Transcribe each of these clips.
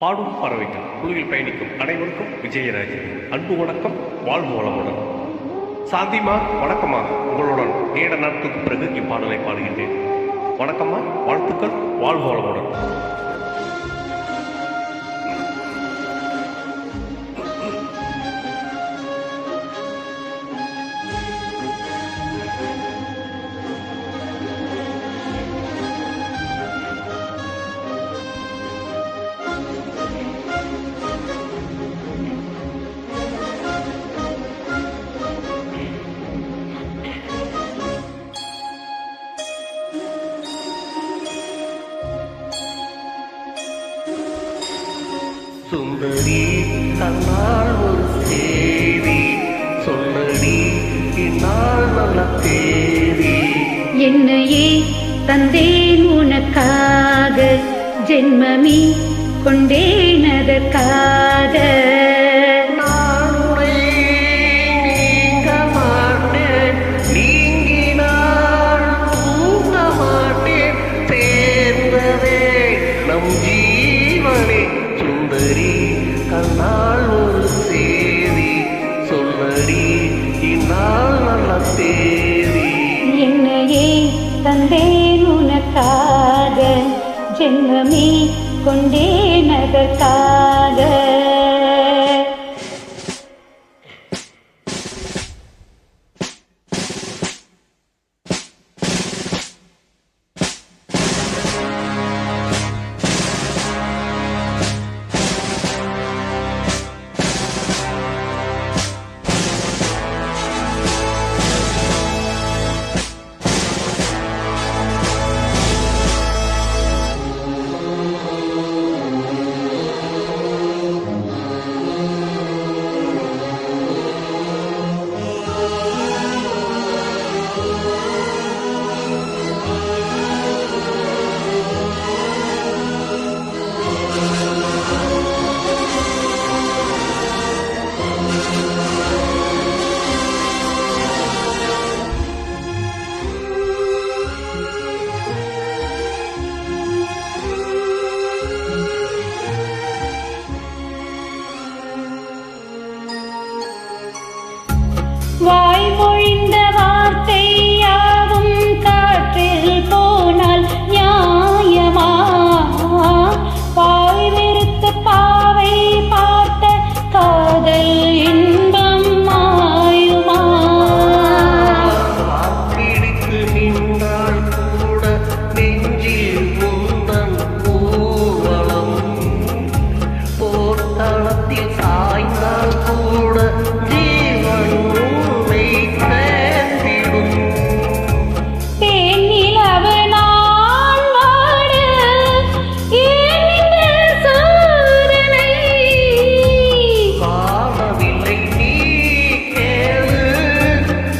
பாடும் பறவைகள் குழுவில் பயணிக்கும் அனைவருக்கும் விஜயராஜன் அன்பு வணக்கம், வாழ்வு வளமுடன். சாந்திமா, வணக்கம்மா. உங்களுடன் நீண்ட நாட்களுக்கு பிறகு இப்பாடலை பாடுகின்றேன். வணக்கம்மா, வாழ்த்துக்கள், வாழ்வு வளமுடன். சுந்தரி தன்னால் ஒரு சேரி சொல்லடி, இந்நாள் நல்ல தேதி. என்னையே தந்தேன் உனக்காக, ஜென்மமே கொண்டேன் அதற்காக. நான் உன்னை நீங்க மாட்டேன், நீங்கினால் தூங்க மாட்டேன். சேர்ந்ததே நம் ஜீவனே. சுந்தரி கண்ணால் ஒரு சேதி சொல்லடி, இந்நாள் நல்ல தேதி. என்னையே தந்தேன் உனக்காக, ஜென்மமே கொண்டேன் அதற்காக. வாய்மொழிந்த வார்த்தை யாவும் காற்றில் போனால் நியாயமா? பாய் வெறுத்த பாவை பார்த்த காதல் இன்பம் மாயுமா? பிடித்து நின்றால் கூட நெஞ்சில் முந்தன் ஊர்வலம், போர்த்தளத்தில் சாய்ந்தால் கூட ஜீவன் உன்னை சேர்ந்திடும். தேனிலவு நான் வாட ஏன் இந்த சோதனை? காணவில்லை நீ கேளு,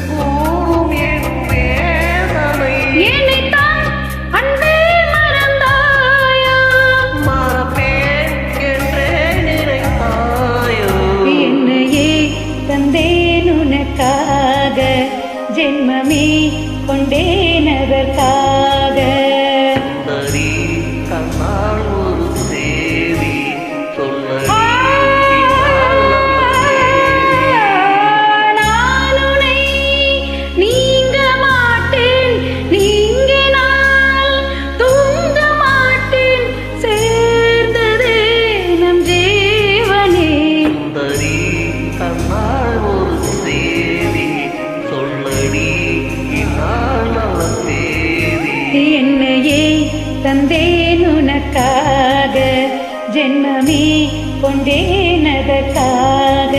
கூறும் என் வேதனை. என்னைத்தான் அன்பே மறந்தாயா? மறப்பேன் என்றே நினைத்தாயோ? என்னையே தந்தேன் உனக்காக, ஜென்மமே கொண்டேன் அதற்காக. சுந்தரி கண்ணால் ஒரு சேதி சொல்லடி, நான் உன்னை நீங்க மாட்டேன், நீங்கினால் தூங்க மாட்டேன். சேர்ந்ததே நம் ஜீவனே. சுந்தரி கண்ணால் ஒரு சேதி சொல்லடி, இந்நாள் நல்ல தேதி. என்னையே தந்தேன் உனக்காக, ஜென்மமே கொண்டேன் அதற்காக.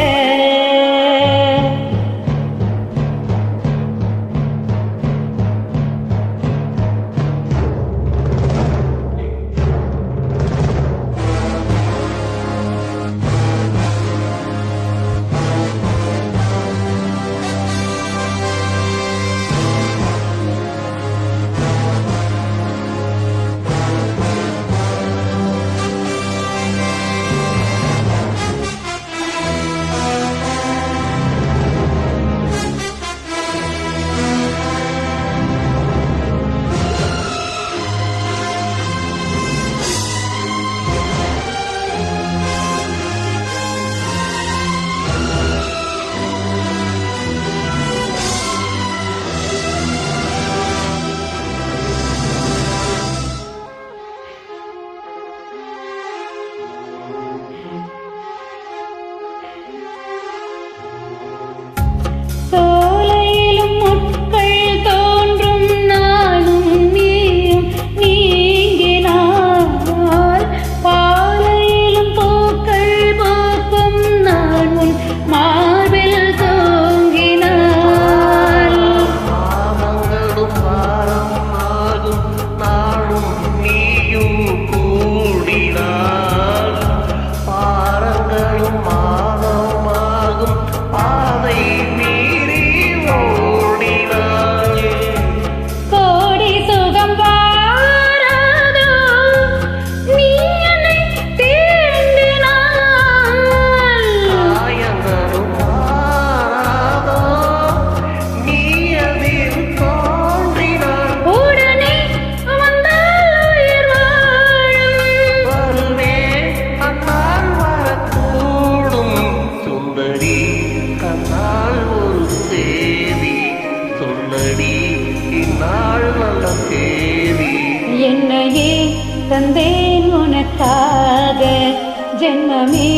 ஜென்மமே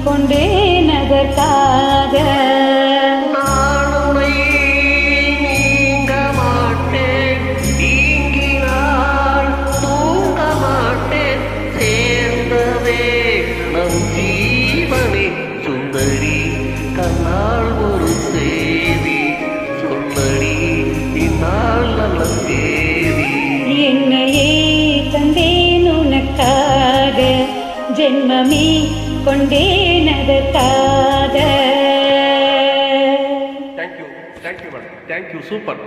கொண்டேனதற்காக. நான் உன்னை நீங்க மாட்டேன், நீங்கினால் தூங்க மாட்டேன். சேர்ந்தவே நம் ஜீவனே சுந்தரி, கண்ணால் ஒரு செய்தி சொல்லடி, இந்நாள் நல்ல தேதி. என்னையே தந்தேன் உனக்காக, ஜென்மமே கொண்டேனதற்காக. Thank you madam, thank you, super.